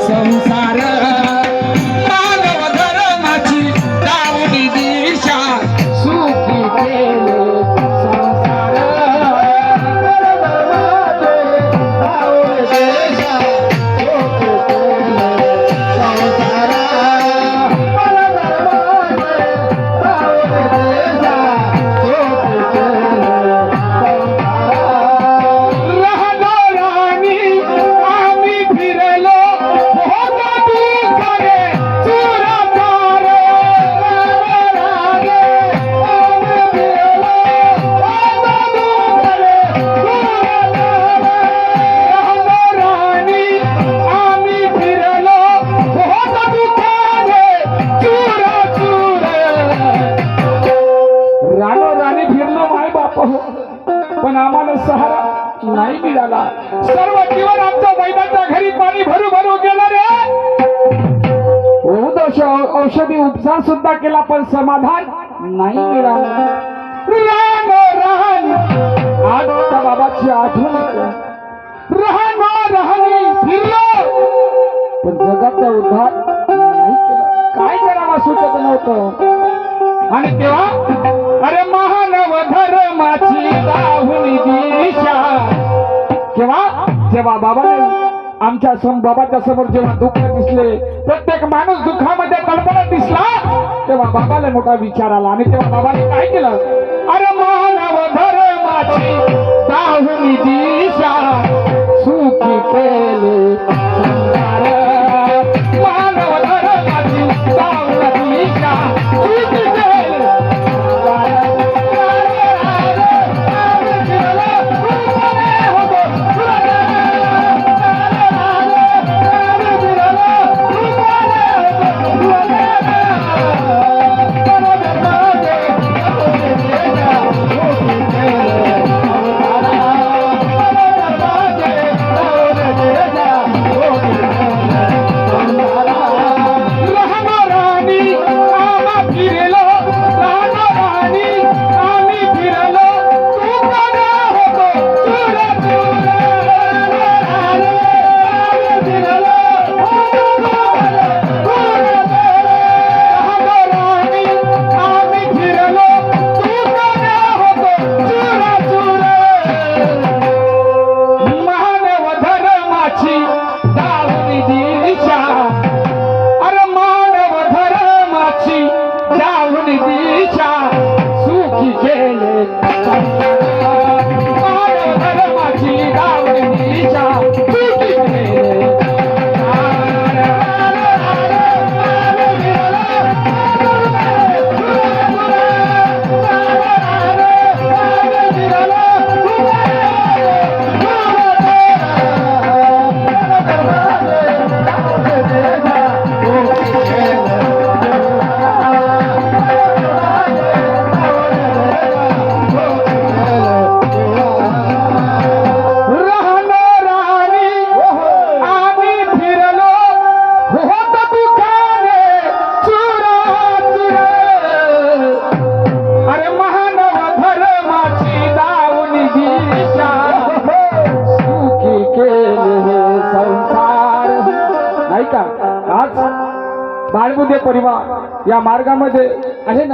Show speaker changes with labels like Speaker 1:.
Speaker 1: संसार पण आम्हाला सहारा नाही मिळाला। सर्व जीवन आमच्या वैद्याच्या घरी पाणी भरू भरू गेलं रे। औषधी उपचार सुद्धा केला पण समाधान नाही मिळालं। आज त्या बाबाची आठवण राहणी फिरलो पण जगाचा उद्धार नाही केला। काय करावा सुचत नव्हतं। आणि तेव्हा अरे महानव धर्माची दाहुनी दिशा जेव्हा बाबाने आमच्या बाबाच्या समोर जेव्हा दुःख दिसले, प्रत्येक माणूस दुःखामध्ये कल्पना दिसला, तेव्हा बाबाला मोठा विचार आला। आणि तेव्हा बाबाने काय केलं, अरे मानव धर्माची दाहुनी दिशा सुखी केले संसार। मानव धर्माची दाहुनी दिशा सुखी केले बाळबुदे परिवार या मार्गामध्ये आहे ना।